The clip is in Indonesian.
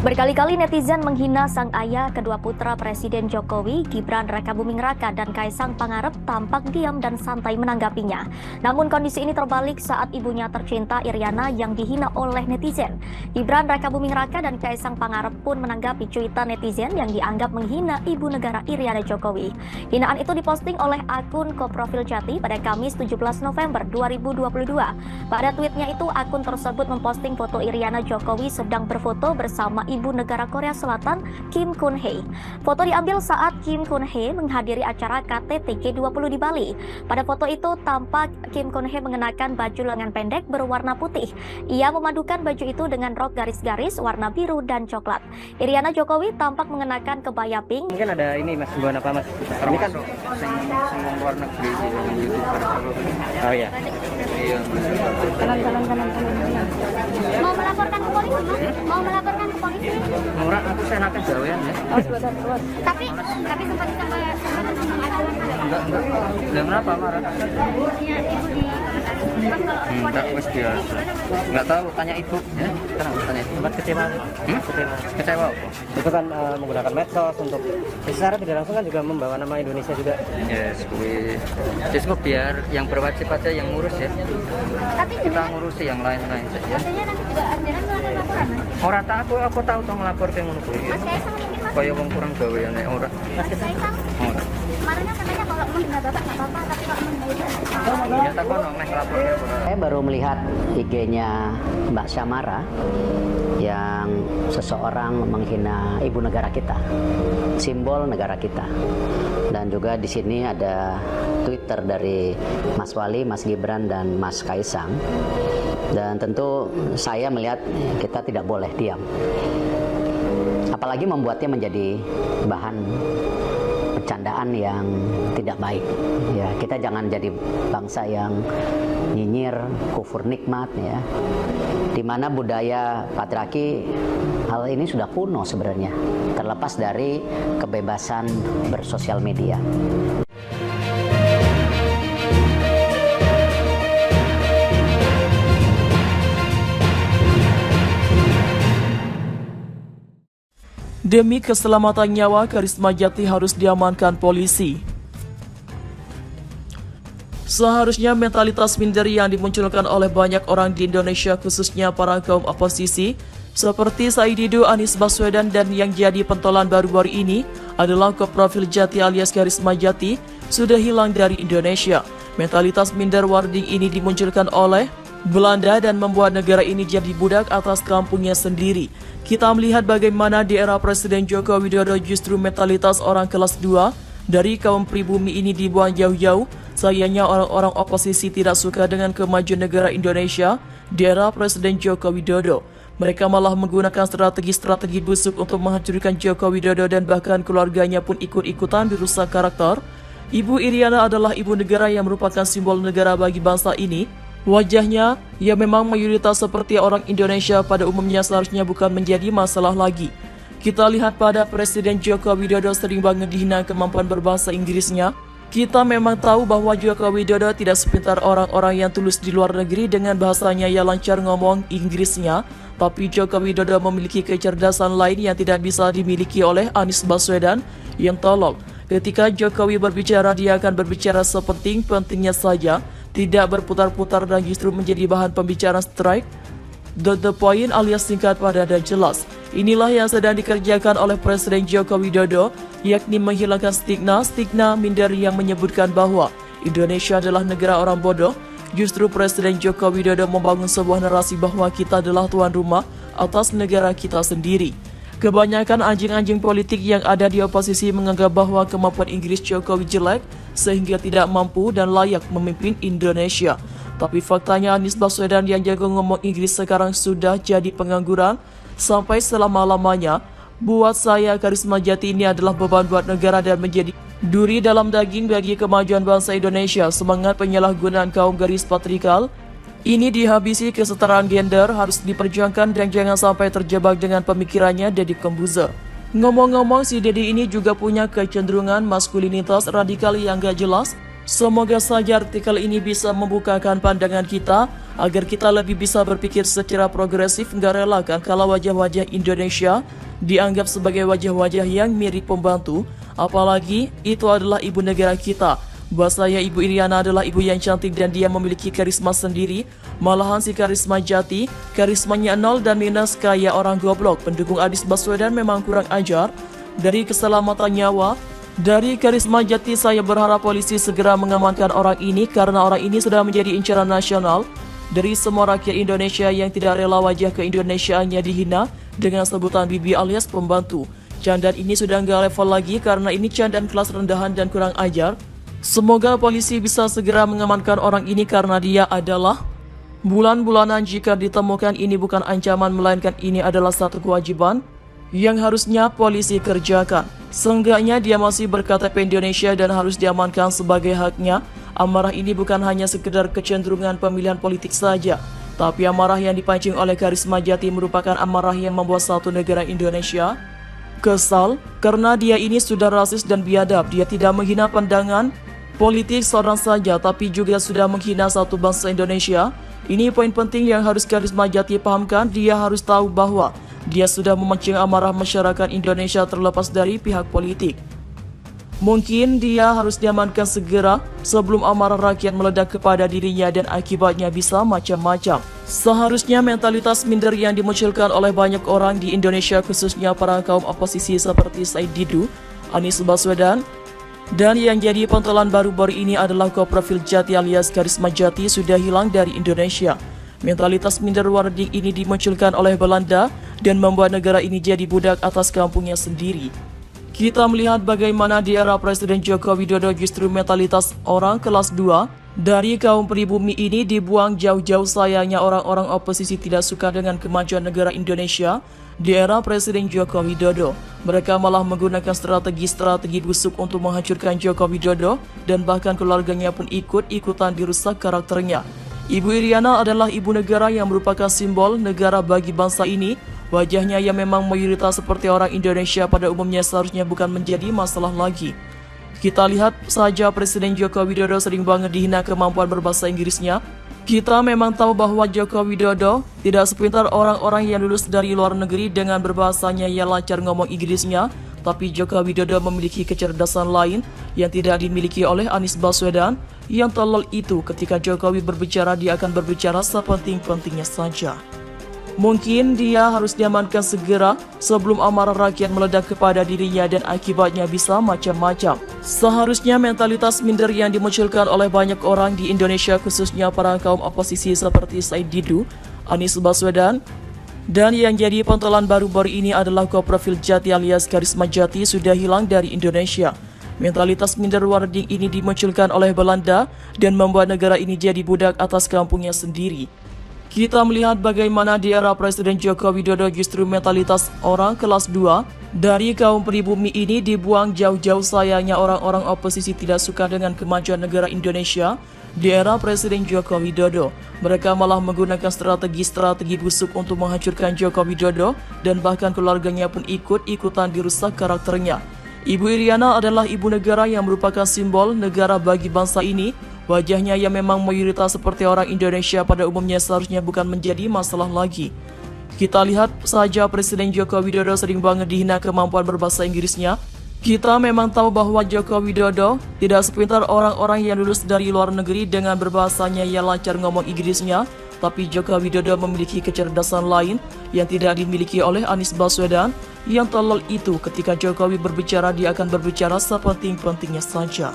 Berkali-kali netizen menghina sang ayah kedua putra Presiden Jokowi, Gibran Rakabuming Raka dan Kaisang Pangarep tampak diam dan santai menanggapinya. Namun kondisi ini terbalik saat ibunya tercinta Iriana yang dihina oleh netizen. Gibran Rakabuming Raka dan Kaisang Pangarep pun menanggapi cuitan netizen yang dianggap menghina ibu negara Iriana Jokowi. Hinaan itu diposting oleh akun Koprofil Jati pada Kamis 17 November 2022. Pada tweetnya itu, akun tersebut memposting foto Iriana Jokowi sedang berfoto bersama ibu negara Korea Selatan Kim Kun Hee. Foto diambil saat Kim Kun Hee menghadiri acara KTT G20 di Bali. Pada foto itu tampak Kim Kun Hee mengenakan baju lengan pendek berwarna putih. Ia memadukan baju itu dengan rok garis-garis warna biru dan coklat. Iriana Jokowi tampak mengenakan kebaya pink. Mungkin ada ini mas, bukan apa mas? Ini kan sing luar negeri oh ya. Kanan. Mau melaporkan ke polisi? Mau melaporkan ke polisi? Murah aku saya nakan jawaban ya. Tapi sempat Enggak. Kenapa marah? Enggak, wes biasa. Enggak tahu, tanya ibu ya. Kenapa tanya ibu? Sempat kecewa. Kecewa. Itu kan menggunakan medsos untuk secara tidak langsung kan juga membawa nama Indonesia juga. Yes, just biar yang berwajib aja yang ngurus ya. Tapi Kita ngurusi yang lain-lain saja. artinya nanti juga Arjanan melakukan laporan, Mas? Orang tak aku tahu tong lapor ke ngono kuwi. Mas Kaisang mungkin Mas? Kaya wong kurang gawe nek ora. Mas Kaisang? Ora. Kemarinnya katanya kalau menghina bapak nggak apa-apa, tapi kalau menghina Ya tak kono meh lapor ke ora. Saya baru melihat IG-nya Mbak Syamara yang seseorang menghina ibu negara kita, simbol negara kita. Dan juga di sini ada Twitter dari Mas Wali, Mas Gibran, dan Mas Kaisang. Dan tentu saya melihat kita tidak boleh diam. Apalagi membuatnya menjadi bahan bercandaan yang tidak baik. Ya, kita jangan jadi bangsa yang nyinyir, kufur nikmat ya. Di mana budaya patriarki hal ini sudah kuno sebenarnya, terlepas dari kebebasan bersosial media. Demi keselamatan nyawa, Karisma Jati harus diamankan polisi. Seharusnya mentalitas minder yang dimunculkan oleh banyak orang di Indonesia, khususnya para kaum oposisi, seperti Said Didu, Anies Baswedan, dan yang jadi pentolan baru-baru ini adalah Koprofil Jati alias Karisma Jati, sudah hilang dari Indonesia. Mentalitas minder warding ini dimunculkan oleh Belanda dan membuat negara ini jadi budak atas kampungnya sendiri. Kita melihat bagaimana di era Presiden Joko Widodo justru mentalitas orang kelas 2 dari kaum pribumi ini dibuang jauh-jauh. Sayangnya orang-orang oposisi tidak suka dengan kemajuan negara Indonesia di era Presiden Joko Widodo. Mereka malah menggunakan strategi-strategi busuk untuk menghancurkan Joko Widodo dan bahkan keluarganya pun ikut-ikutan dirusak karakter. Ibu Iriana adalah ibu negara yang merupakan simbol negara bagi bangsa ini. Wajahnya, ya memang mayoritas seperti orang Indonesia pada umumnya seharusnya bukan menjadi masalah lagi. Kita lihat pada Presiden Joko Widodo sering banget dihina kemampuan berbahasa Inggrisnya. Kita memang tahu bahwa Joko Widodo tidak sepintar orang-orang yang tulus di luar negeri dengan bahasanya yang lancar ngomong Inggrisnya. Tapi Joko Widodo memiliki kecerdasan lain yang tidak bisa dimiliki oleh Anies Baswedan yang tolol. Ketika Jokowi berbicara, dia akan berbicara sepenting-pentingnya saja, tidak berputar-putar dan justru menjadi bahan pembicaraan strike. The point alias singkat, padat dan jelas. Inilah yang sedang dikerjakan oleh Presiden Joko Widodo, yakni menghilangkan stigma minder yang menyebutkan bahwa Indonesia adalah negara orang bodoh. Justru Presiden Joko Widodo membangun sebuah narasi bahwa kita adalah tuan rumah atas negara kita sendiri. Kebanyakan anjing-anjing politik yang ada di oposisi menganggap bahwa kemampuan Inggris Jokowi jelek sehingga tidak mampu dan layak memimpin Indonesia. Tapi faktanya Anies Baswedan yang jago ngomong Inggris sekarang sudah jadi pengangguran sampai selama-lamanya. Buat saya, Karisma Jati ini adalah beban buat negara dan menjadi duri dalam daging bagi kemajuan bangsa Indonesia. Semangat penyalahgunaan kaum garis patriarkal ini dihabisi, kesetaraan gender harus diperjuangkan dan jangan sampai terjebak dengan pemikirannya Deddy Corbuzier. Ngomong-ngomong, si Deddy ini juga punya kecenderungan maskulinitas radikal yang gak jelas. Semoga saja artikel ini bisa membukakan pandangan kita agar kita lebih bisa berpikir secara progresif, nggak relakan kalau wajah-wajah Indonesia dianggap sebagai wajah-wajah yang mirip pembantu, apalagi itu adalah ibu negara kita. Buat saya Ibu Iriana adalah ibu yang cantik dan dia memiliki karisma sendiri. Malahan si karisma jati, karismanya nol dan minus kayak orang goblok. Pendukung Anies Baswedan memang kurang ajar. Dari keselamatan nyawa, dari karisma jati saya berharap polisi segera mengamankan orang ini karena orang ini sudah menjadi incaran nasional dari semua rakyat Indonesia yang tidak rela wajah ke-Indonesiaannya dihina dengan sebutan bibi alias pembantu. Candaan ini sudah nggak level lagi karena ini candaan kelas rendahan dan kurang ajar. Semoga polisi bisa segera mengamankan orang ini karena dia adalah bulan-bulanan. Jika ditemukan ini bukan ancaman melainkan ini adalah satu kewajiban yang harusnya polisi kerjakan. Seenggaknya dia masih berKTP Indonesia dan harus diamankan sebagai haknya. Amarah ini bukan hanya sekedar kecenderungan pemilihan politik saja, tapi amarah yang dipancing oleh karisma jati merupakan amarah yang membuat satu negara Indonesia kesal karena dia ini sudah rasis dan biadab. Dia tidak menghina pandangan politik seorang saja, tapi juga sudah menghina satu bangsa Indonesia. Ini poin penting yang harus karisma jati pahamkan. Dia harus tahu bahwa dia sudah memancing amarah masyarakat Indonesia terlepas dari pihak politik. Mungkin dia harus diamankan segera sebelum amarah rakyat meledak kepada dirinya dan akibatnya bisa macam-macam. Seharusnya mentalitas minder yang dimunculkan oleh banyak orang di Indonesia, khususnya para kaum oposisi seperti Said Didu, Anies Baswedan, dan yang jadi pentolan baru-baru ini adalah koprofil jati alias karisma jati sudah hilang dari Indonesia. Mentalitas minder warding ini dimunculkan oleh Belanda dan membuat negara ini jadi budak atas kampungnya sendiri. Kita melihat bagaimana di era Presiden Joko Widodo justru mentalitas orang kelas 2 dari kaum pribumi ini dibuang jauh-jauh. Sayangnya orang-orang oposisi tidak suka dengan kemajuan negara Indonesia di era Presiden Joko Widodo. Mereka malah menggunakan strategi-strategi busuk untuk menghancurkan Joko Widodo dan bahkan keluarganya pun ikut-ikutan dirusak karakternya. Ibu Iriana adalah ibu negara yang merupakan simbol negara bagi bangsa ini. Wajahnya yang memang mayoritas seperti orang Indonesia pada umumnya seharusnya bukan menjadi masalah lagi. Kita lihat saja Presiden Joko Widodo sering banget dihina kemampuan berbahasa Inggrisnya. Kita memang tahu bahwa Joko Widodo tidak sepintar orang-orang yang lulus dari luar negeri dengan berbahasanya yang lancar ngomong Inggrisnya. Tapi Joko Widodo memiliki kecerdasan lain yang tidak dimiliki oleh Anies Baswedan. Yang tolol itu ketika Jokowi berbicara dia akan berbicara sepenting-pentingnya saja. Mungkin dia harus diamankan segera sebelum amarah rakyat meledak kepada dirinya dan akibatnya bisa macam-macam. Seharusnya mentalitas minder yang dimunculkan oleh banyak orang di Indonesia, khususnya para kaum oposisi seperti Said Didu, Anies Baswedan, dan yang jadi pentolan baru-baru ini adalah koprofil jati alias karisma jati sudah hilang dari Indonesia. Mentalitas minder warding ini dimunculkan oleh Belanda dan membuat negara ini jadi budak atas kampungnya sendiri. Kita melihat bagaimana di era Presiden Joko Widodo justru mentalitas orang kelas 2 dari kaum pribumi ini dibuang jauh-jauh. Sayangnya orang-orang oposisi tidak suka dengan kemajuan negara Indonesia di era Presiden Joko Widodo. Mereka malah menggunakan strategi-strategi busuk untuk menghancurkan Joko Widodo dan bahkan keluarganya pun ikut-ikutan dirusak karakternya. Ibu Iriana adalah ibu negara yang merupakan simbol negara bagi bangsa ini. Wajahnya yang memang mayoritas seperti orang Indonesia pada umumnya seharusnya bukan menjadi masalah lagi. Kita lihat saja Presiden Joko Widodo sering banget dihina kemampuan berbahasa Inggrisnya. Kita memang tahu bahwa Joko Widodo tidak sepintar orang-orang yang lulus dari luar negeri dengan berbahasanya yang lancar ngomong Inggrisnya. Tapi Joko Widodo memiliki kecerdasan lain yang tidak dimiliki oleh Anies Baswedan. Yang tolol itu ketika Jokowi berbicara dia akan berbicara sepenting-pentingnya saja.